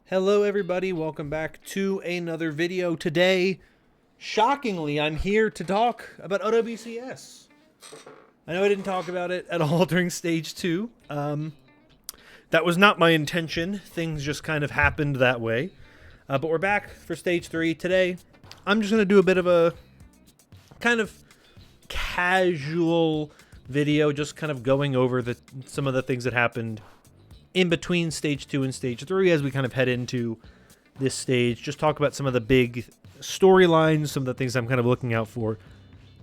Hello everybody, welcome back to another video. Today, shockingly, I'm here to talk about OWCS. I know I didn't talk about it at all during Stage 2. That was not my intention. Things just kind of happened that way. But we're back for Stage 3. Today, I'm just going to do a bit of a kind of casual video, just kind of going over some of the things that happened in between Stage 2 and Stage 3 as we kind of head into this stage. Just talk about some of the big storylines, some of the things I'm kind of looking out for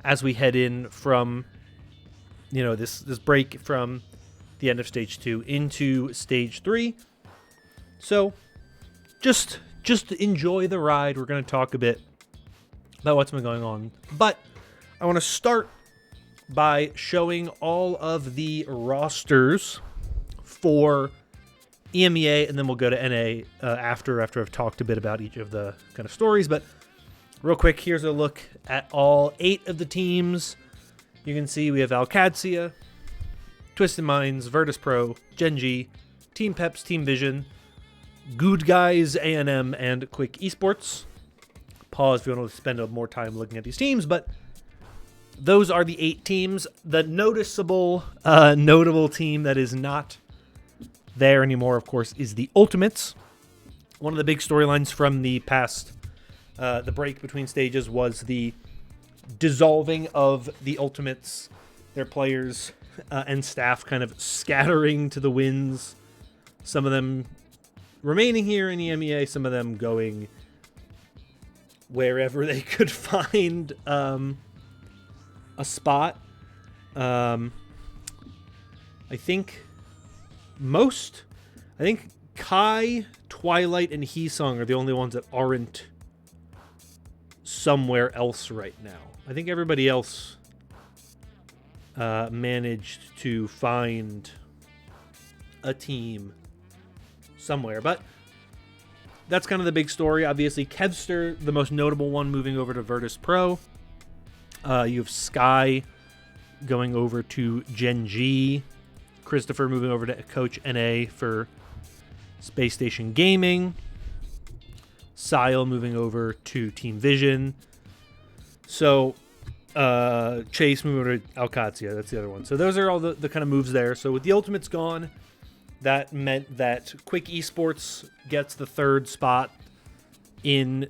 as we head in from, you know, this break from the end of Stage 2 into Stage 3. So, just enjoy the ride. We're going to talk a bit about what's been going on. But I want to start by showing all of the rosters for EMEA, and then we'll go to NA after I've talked a bit about each of the kind of stories. But real quick, here's a look at all 8 of the teams. You can see we have ATVI, Twisted Minds, Virtus Pro, Gen G, Team Peps, Team Vision, Good Guys, A&M, and Quick Esports. Pause if you want to spend more time looking at these teams, but those are the 8 teams. The notable team that is not there anymore, of course, is the Ultimates. One of the big storylines from the past, the break between stages, was the dissolving of the Ultimates, their players and staff kind of scattering to the winds. Some of them remaining here in EMEA, some of them going wherever they could find a spot. I think Kai, Twilight, and Heesung are the only ones that aren't somewhere else right now. I think everybody else managed to find a team somewhere. But that's kind of the big story. Obviously, Kevster, the most notable one, moving over to Virtus Pro. You have Sky going over to Gen G. Christopher moving over to Coach NA for Space Station Gaming. Sile moving over to Team Vision. So, Chase moving over to ATVI. That's the other one. So those are all the kind of moves there. So with the Ultimates gone, that meant that Quick Esports gets the third spot or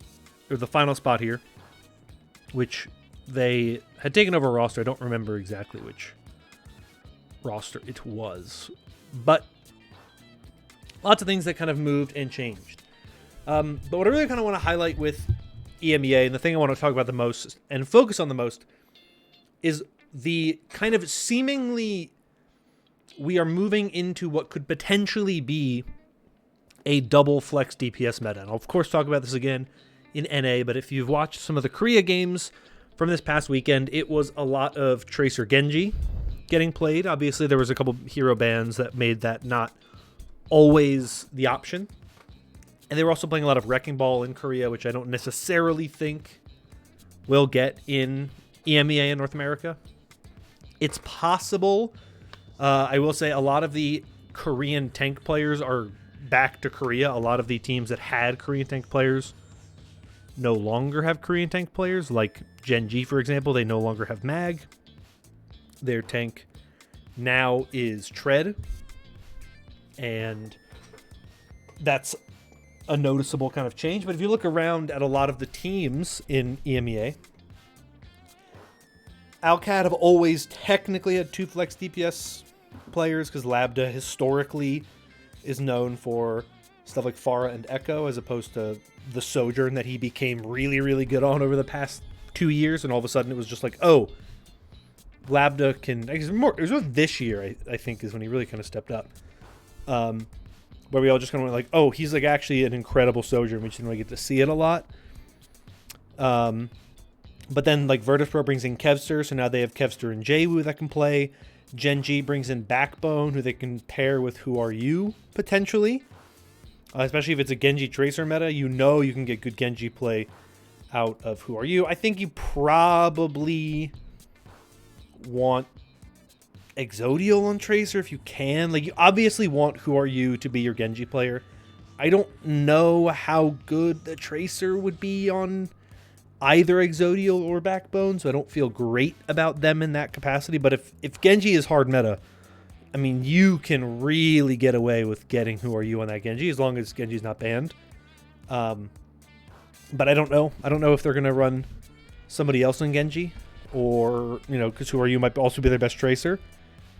the final spot here, which they had taken over a roster. I don't remember exactly which roster it was, but lots of things that kind of moved and changed. But what I really kind of want to highlight with EMEA, and the thing I want to talk about the most and focus on the most, is the kind of seemingly we are moving into what could potentially be a double flex DPS meta. And I'll of course talk about this again in NA, but if you've watched some of the Korea games from this past weekend, it was a lot of Tracer Genji getting played. Obviously, there was a couple hero bans that made that not always the option. And they were also playing a lot of Wrecking Ball in Korea, which I don't necessarily think we'll get in EMEA in North America. It's possible. I will say a lot of the Korean tank players are back to Korea. A lot of the teams that had Korean tank players no longer have Korean tank players. Like Gen G, for example, they no longer have Mag. Their tank now is Tread, and that's a noticeable kind of change. But if you look around at a lot of the teams in EMEA, Alcad have always technically had 2 flex DPS players, because Lambda historically is known for stuff like Pharah and Echo, as opposed to the Sojourn that he became really, really good on over the past 2 years, and all of a sudden it was just like, oh, Lambda can... It was this year, I think, is when he really kind of stepped up. Where we all just kind of went like, oh, he's like actually an incredible Sojourn. We just didn't really get to see it a lot. But then like Virtus Pro brings in Kevster, so now they have Kevster and Jwoo that can play. Gen G brings in Backbone, who they can pair with Who Are You, potentially. Especially if it's a Genji Tracer meta, you know you can get good Genji play out of Who Are You. I think you probably want Exodial on Tracer if you can. Like, you obviously want Who Are You to be your Genji player. I don't know how good the Tracer would be on either Exodial or Backbone, so I don't feel great about them in that capacity. But if Genji is hard meta, I mean, you can really get away with getting Who Are You on that Genji, as long as Genji's not banned. But I don't know. I don't know if they're going to run somebody else on Genji, or, you know, because Who Are You might also be their best Tracer,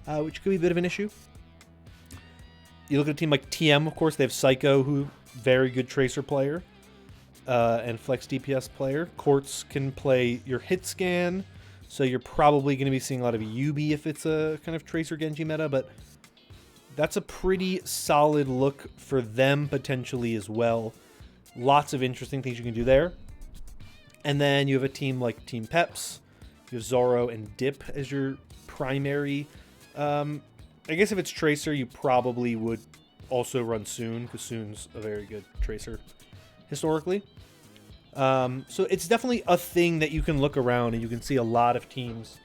which could be a bit of an issue. You look at a team like TM, of course, they have Psycho, who very good Tracer player, and Flex DPS player. Quartz can play your hit scan, so you're probably going to be seeing a lot of Yubi if it's a kind of Tracer Genji meta, but that's a pretty solid look for them potentially as well. Lots of interesting things you can do there. And then you have a team like Team Peps. You have Zoro and Dip as your primary. I guess if it's Tracer, you probably would also run Soon, because Soon's a very good Tracer historically. So it's definitely a thing that you can look around and you can see a lot of teams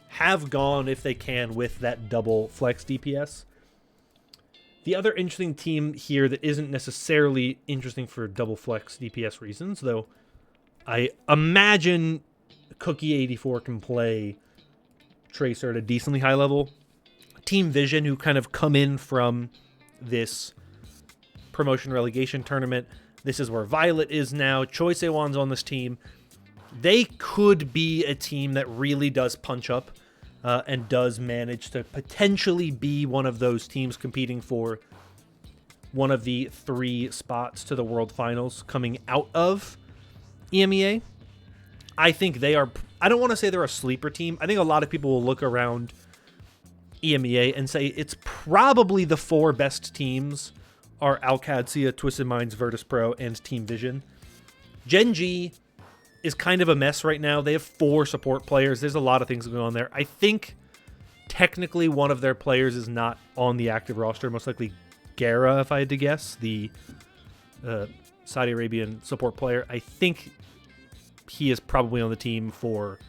have gone, if they can, with that double flex DPS. The other interesting team here that isn't necessarily interesting for double flex DPS reasons, though I imagine Cookie84 can play Tracer at a decently high level. Team Vision, who kind of come in from this promotion relegation tournament. This is where Violet is now. Choi Se-won's on this team. They could be a team that really does punch up and does manage to potentially be one of those teams competing for one of the 3 spots to the World Finals coming out of EMEA. I think they are... I don't want to say they're a sleeper team. I think a lot of people will look around EMEA and say it's probably the 4 best teams are OWCS, Twisted Minds, Virtus Pro, and Team Vision. Gen G is kind of a mess right now. They have 4 support players. There's a lot of things going on there. I think technically one of their players is not on the active roster, most likely Gara, if I had to guess, the Saudi Arabian support player. I think he is probably on the team for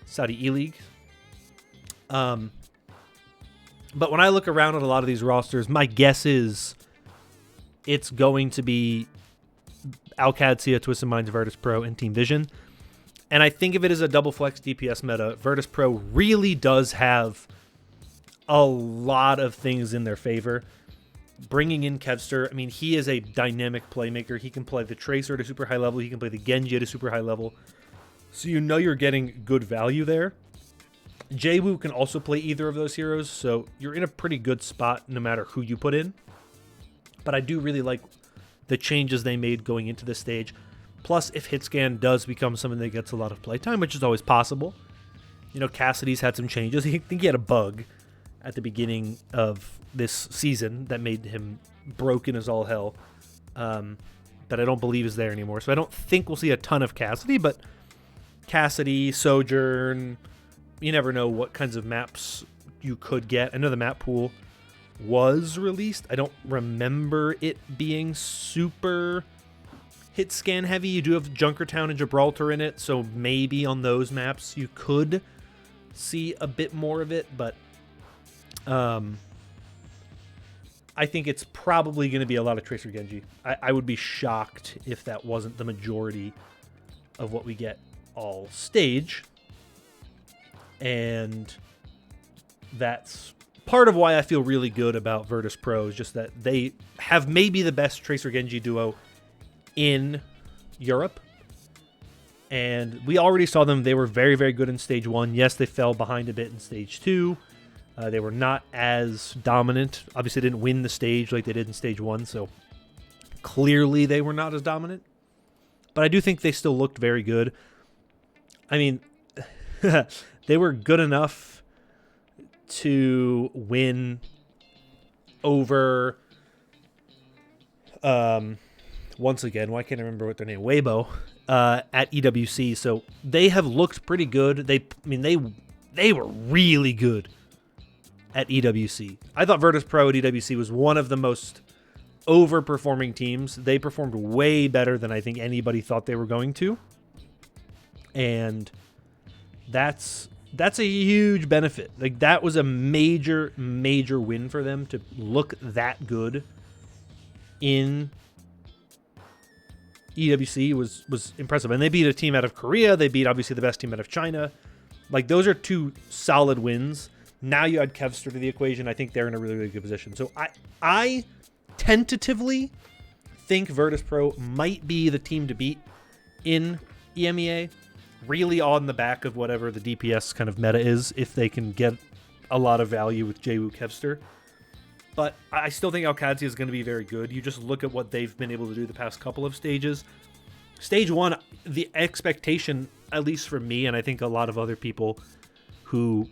Saudi E-League. But when I look around at a lot of these rosters, my guess is it's going to be OWCS, Twisted Minds, Virtus Pro, and Team Vision. And I think if it is a double flex DPS meta, Virtus Pro really does have a lot of things in their favor. Bringing in Kevster, I mean, he is a dynamic playmaker. He can play the Tracer at a super high level. He can play the Genji at a super high level. So you know you're getting good value there. Jwoo can also play either of those heroes, so you're in a pretty good spot no matter who you put in. But I do really like the changes they made going into this stage. Plus, if Hitscan does become something that gets a lot of playtime, which is always possible. You know, Cassidy's had some changes. I think he had a bug at the beginning of this season that made him broken as all hell. That I don't believe is there anymore. So I don't think we'll see a ton of Cassidy, but Cassidy, Sojourn, you never know what kinds of maps you could get. I know the map pool was released. I don't remember it being super hit scan heavy. You do have Junkertown and Gibraltar in it, so maybe on those maps you could see a bit more of it, but I think it's probably going to be a lot of Tracer Genji. I would be shocked if that wasn't the majority of what we get all stage. And that's part of why I feel really good about Virtus Pro, is just that they have maybe the best Tracer Genji duo in Europe. And we already saw them. They were very, very good in Stage 1. Yes, they fell behind a bit in Stage 2. They were not as dominant. Obviously, didn't win the stage like they did in Stage 1, so clearly they were not as dominant. But I do think they still looked very good. I mean, they were good enough to win over, once again, why can't I remember what their name, Weibo, at EWC. So they have looked pretty good. They were really good at EWC. I thought Virtus Pro at EWC was one of the most overperforming teams. They performed way better than I think anybody thought they were going to. And that's a huge benefit. Like, that was a major, major win for them to look that good in EWC was impressive. And they beat a team out of Korea. They beat, obviously, the best team out of China. Like, those are 2 solid wins. Now you add Kevster to the equation. I think they're in a really, really good position. So I tentatively think Virtus.pro might be the team to beat in EMEA, really on the back of whatever the DPS kind of meta is, if they can get a lot of value with Jwoo Kevster. But I still think ATVI is going to be very good. You just look at what they've been able to do the past couple of stages. Stage 1, the expectation, at least for me, and I think a lot of other people who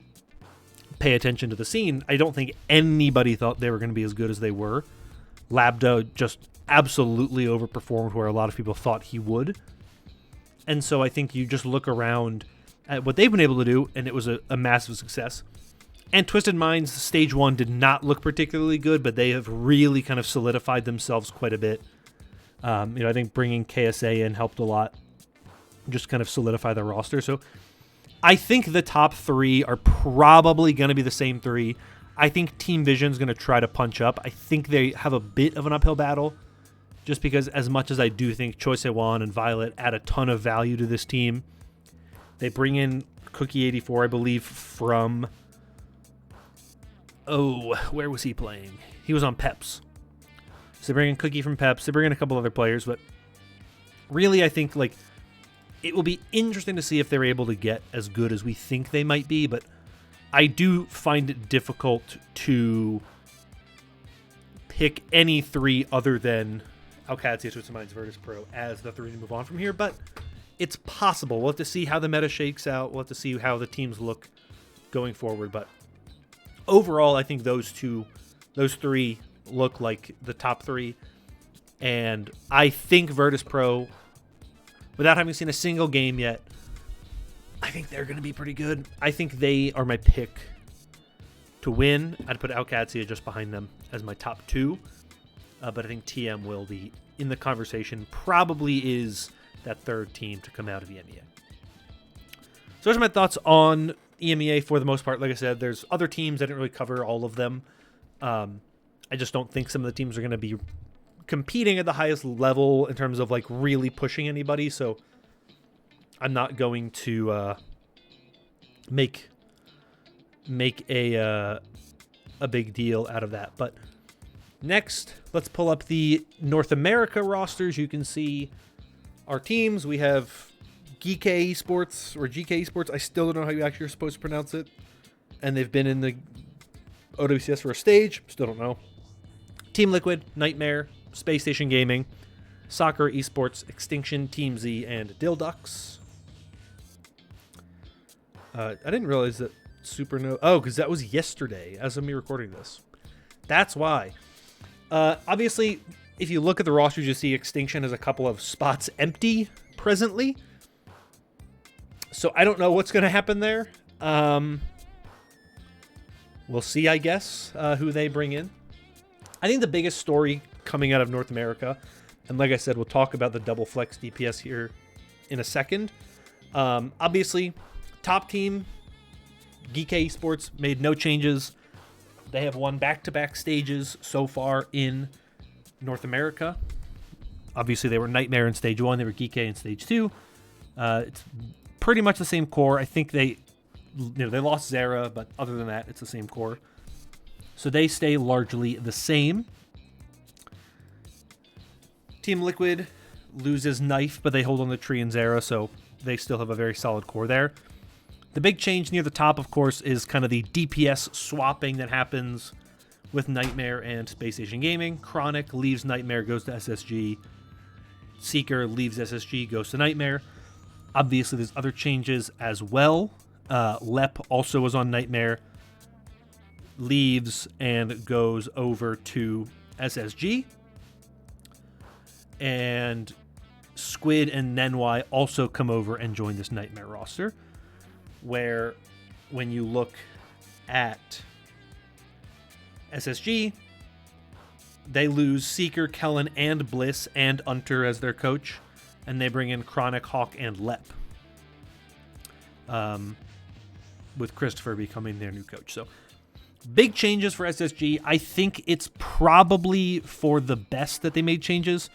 pay attention to the scene, I don't think anybody thought they were going to be as good as they were. Lambda just absolutely overperformed where a lot of people thought he would. And so I think you just look around at what they've been able to do, and it was a massive success. And Twisted Minds, stage 1 did not look particularly good, but they have really kind of solidified themselves quite a bit. I think bringing KSA in helped a lot, just kind of solidify the roster. So I think the top 3 are probably going to be the same 3. I think Team Vision's going to try to punch up. I think they have a bit of an uphill battle, just because as much as I do think Choi Se-won and Violet add a ton of value to this team, they bring in Cookie84, I believe, from... Oh, where was he playing? He was on Peps. So they bring in Cookie from Peps. They bring in a couple other players, but really I think like it will be interesting to see if they're able to get as good as we think they might be, but I do find it difficult to pick any 3 other than ATVI, Twisted Minds, Virtus.pro as the 3 to move on from here, but it's possible. We'll have to see how the meta shakes out. We'll have to see how the teams look going forward, but overall, I think those 3 look like the top 3. And I think Virtus.pro, without having seen a single game yet, I think they're going to be pretty good. I think they are my pick to win. I'd put ATVI just behind them as my top 2. But I think TM will be in the conversation. Probably is that 3rd team to come out of EMEA. So those are my thoughts on EMEA for the most part. Like I said, there's other teams. I didn't really cover all of them. I just don't think some of the teams are going to be competing at the highest level in terms of like really pushing anybody. So I'm not going to make a big deal out of that. But next, let's pull up the North America rosters. You can see our teams. We have GK Esports or GK Esports. I still don't know how you actually are supposed to pronounce it. And they've been in the OWCS for a stage. Still don't know. Team Liquid, Nightmare, Space Station Gaming, Soccer Esports, Extinction, Team Z, and Dildux. I didn't realize that Supernova... Oh, because that was yesterday as of me recording this. That's why. Obviously, if you look at the rosters, you see Extinction has a couple of spots empty presently. So I don't know what's going to happen there. We'll see, I guess, who they bring in. I think the biggest story coming out of North America, and like I said, we'll talk about the double flex DPS here in a second. Obviously, top team, GK Esports, made no changes. They have won back-to-back stages so far in North America. Obviously, they were Nightmare in Stage 1. They were GK in Stage 2. It's pretty much the same core. I think they lost Zera, but other than that, it's the same core. So they stay largely the same. Team Liquid loses Knife, but they hold on the Tree and Zera, so they still have a very solid core there. The big change near the top, of course, is kind of the DPS swapping that happens with Nightmare and Space Station Gaming. Chronic leaves Nightmare, goes to SSG. Seeker leaves SSG, goes to Nightmare. Obviously, there's other changes as well. Lep also was on Nightmare, leaves and goes over to SSG. And Squid and Nenwai also come over and join this Nightmare roster, where when you look at SSG, they lose Seeker, Kellen, and Bliss, and Unter as their coach, and they bring in Chronic, Hawk, and Lep, with Christopher becoming their new coach. So big changes for SSG. I think it's probably for the best that they made changes.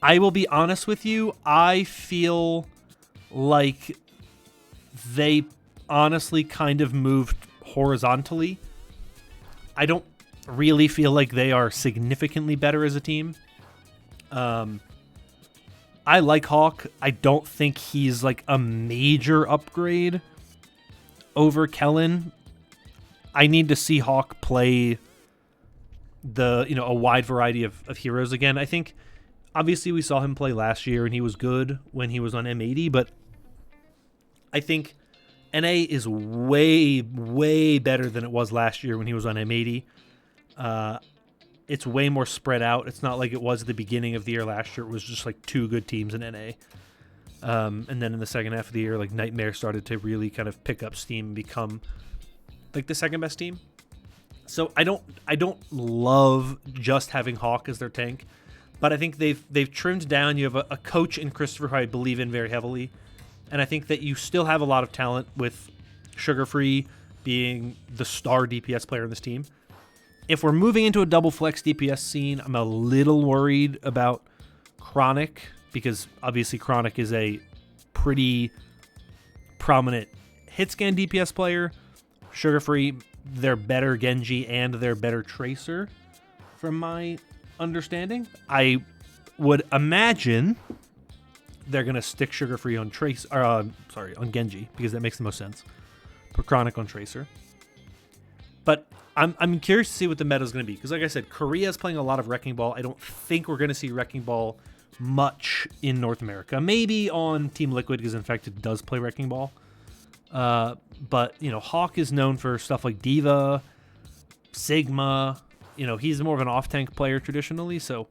I will be honest with you. I feel like they honestly kind of moved horizontally. I don't really feel like they are significantly better as a team. I like Hawk. I don't think he's like a major upgrade over Kellen. I need to see Hawk play a wide variety of heroes again. I think obviously we saw him play last year and he was good when he was on M80, but I think NA is way, way better than it was last year when he was on M80. It's way more spread out. It's not like it was at the beginning of the year last year. It was just like two good teams in NA. And then in the second half of the year, like Nightmare started to really kind of pick up steam and become like the second best team. So I don't love just having Hawk as their tank, but I think they've trimmed down. You have a coach in Christopher who I believe in very heavily, and I think that you still have a lot of talent with Sugar Free being the star DPS player in this team. If we're moving into a double flex DPS scene, I'm a little worried about Chronic, because obviously Chronic is a pretty prominent hit scan DPS player. Sugar Free, they're better Genji and they're better Tracer, from my understanding. I would imagine they're gonna stick Sugar Free on on Genji, because that makes the most sense. Put Chronic on Tracer. But I'm curious to see what the meta is going to be, because like I said, Korea's playing a lot of Wrecking Ball. I don't think we're going to see Wrecking Ball much in North America. Maybe on Team Liquid, because Infected does play Wrecking Ball. But, Hawk is known for stuff like Diva, Sigma. He's more of an off-tank player traditionally, so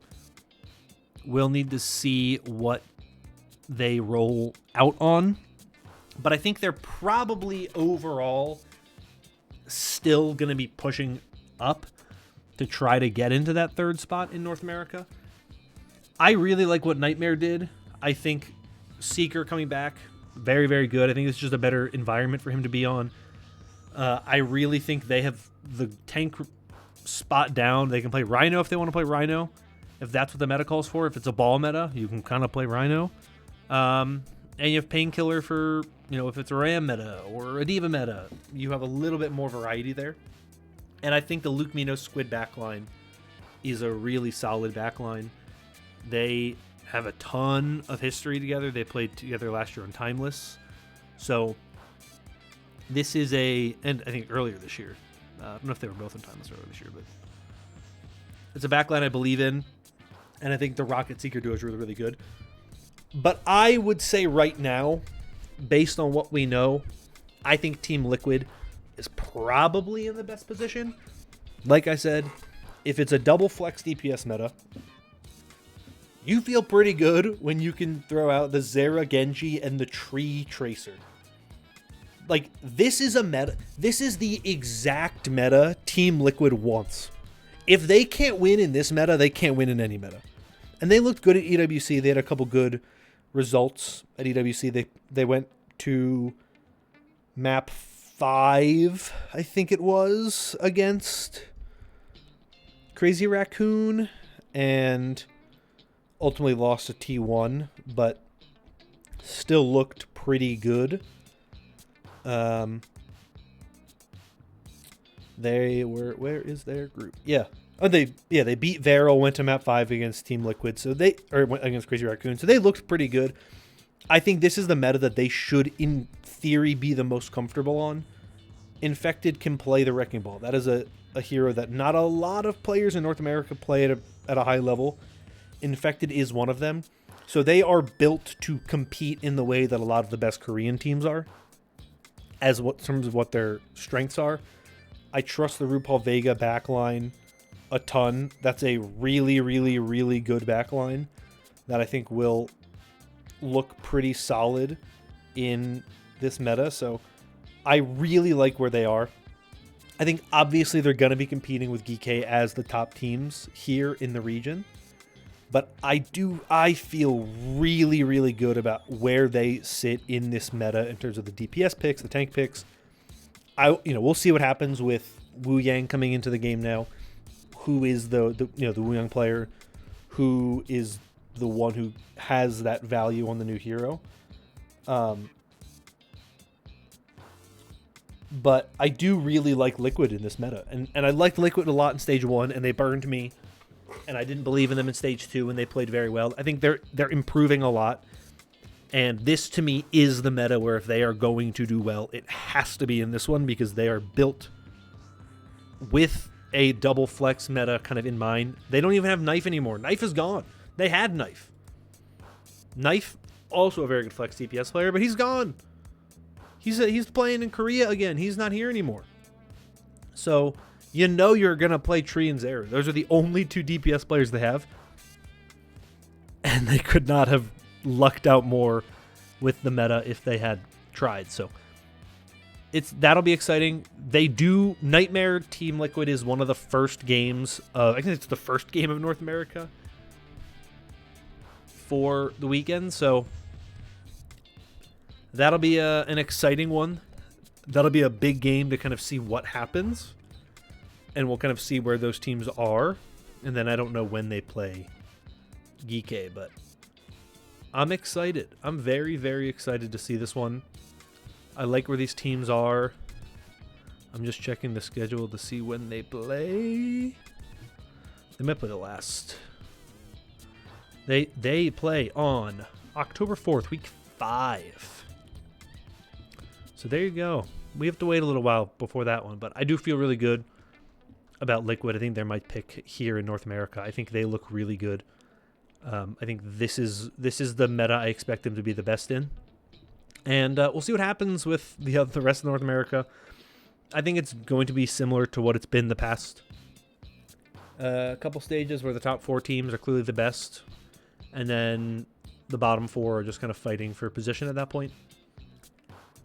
we'll need to see what they roll out on. But I think they're probably overall still going to be pushing up to try to get into that third spot in North America. I really like what Nightmare did. I think Seeker coming back, very, very good. I think it's just a better environment for him to be on. I really think they have the tank spot down. They can play Rhino if they want to play Rhino, if that's what the meta calls for. If it's a ball meta, you can kind of play Rhino. And you have Painkiller for, if it's a Ram meta or a Diva meta, you have a little bit more variety there. And I think the Luke Mino Squid backline is a really solid backline. They have a ton of history together. They played together last year on Timeless. So this is and I think earlier this year. I don't know if they were both on Timeless earlier this year, but it's a backline I believe in. And I think the Rocket Seeker duo is really, really good. But I would say right now, based on what we know, I think Team Liquid is probably in the best position. Like I said, if it's a double flex DPS meta, you feel pretty good when you can throw out the Zera Genji and the Tree Tracer. Like, this is a meta. This is the exact meta Team Liquid wants. If they can't win in this meta, they can't win in any meta. And they looked good at EWC. They had a couple good results at EWC. They went to map 5, I think it was, against Crazy Raccoon, and ultimately lost to T1, but still looked pretty good. They were, where is their group? Yeah. Oh, they beat Varel, went to map 5 against Team Liquid, against Crazy Raccoon, so they looked pretty good. I think this is the meta that they should, in theory, be the most comfortable on. Infected can play the Wrecking Ball. That is a hero that not a lot of players in North America play at a high level. Infected is one of them. So they are built to compete in the way that a lot of the best Korean teams are, in terms of what their strengths are. I trust the RuPaul Vega backline a ton. That's a really, really, really good backline that I think will look pretty solid in this meta. So I really like where they are. I think obviously they're going to be competing with GK as the top teams here in the region. But I feel really, really good about where they sit in this meta in terms of the DPS picks, the tank picks. We'll see what happens with Wu Yang coming into the game now. Who is the Wu Yang player? Who is the one who has that value on the new hero. But I do really like Liquid in this meta. And I liked Liquid a lot in Stage 1, and they burned me. And I didn't believe in them in Stage 2, and they played very well. I think they're improving a lot. And this, to me, is the meta where if they are going to do well, it has to be in this one because they are built with a double flex meta kind of in mind. They don't even have Knife anymore. Knife is gone. They had Knife. Knife, also a very good flex DPS player, but he's gone. He's playing in Korea again. He's not here anymore. So you know you're going to play Tree and Zera. Those are the only 2 DPS players they have. And they could not have lucked out more with the meta if they had tried. So that'll be exciting. They do Nightmare Team Liquid is one of the first games. I think it's the first game of North America for the weekend. So that'll be an exciting one. That'll be a big game to kind of see what happens, and we'll kind of see where those teams are. And then I don't know when they play Geekay, but I'm excited. I'm very, very excited to see this one. I like where these teams are. I'm just checking the schedule to see when they play. They might play the last. They play on October 4th, week 5. So there you go. We have to wait a little while before that one, but I do feel really good about Liquid. I think they're my pick here in North America. I think they look really good. I think this is the meta I expect them to be the best in, and we'll see what happens with the rest of North America. I think it's going to be similar to what it's been the past couple stages, where the top 4 teams are clearly the best, and then the bottom 4 are just kind of fighting for position at that point.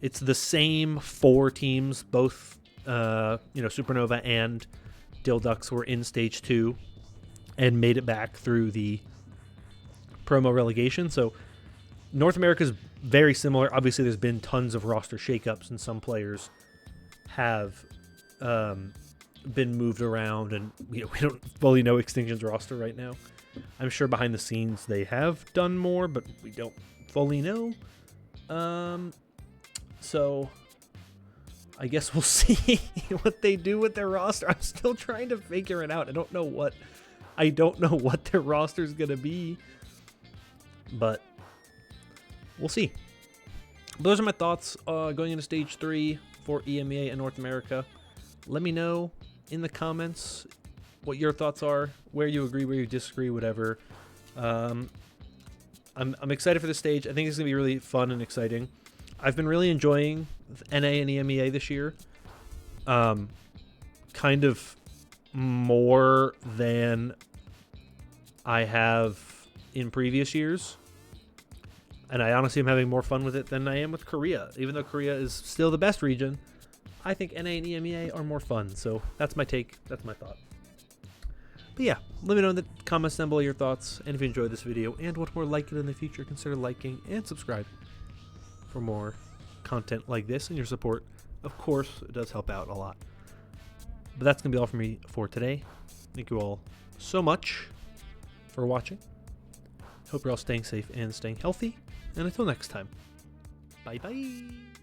It's the same 4 teams, both Supernova and Dildux were in Stage 2 and made it back through the promo relegation. So North America is very similar. Obviously, there's been tons of roster shakeups, and some players have been moved around, and we don't fully know Extinction's roster right now. I'm sure behind the scenes they have done more, but we don't fully know. So I guess we'll see what they do with their roster. I'm still trying to figure it out. I don't know what their roster is going to be, but we'll see. Those are my thoughts going into Stage 3 for EMEA and North America. Let me know in the comments what your thoughts are, where you agree, where you disagree, whatever. I'm excited for this stage. I think it's going to be really fun and exciting. I've been really enjoying NA and EMEA this year. Kind of more than I have in previous years. And I honestly am having more fun with it than I am with Korea. Even though Korea is still the best region, I think NA and EMEA are more fun. So that's my take. That's my thought. But yeah, let me know in the comments down below your thoughts. And if you enjoyed this video and want more like it in the future, consider liking and subscribe for more content like this, and your support, of course, it does help out a lot. But that's going to be all for me for today. Thank you all so much for watching. Hope you're all staying safe and staying healthy. And until next time, bye-bye.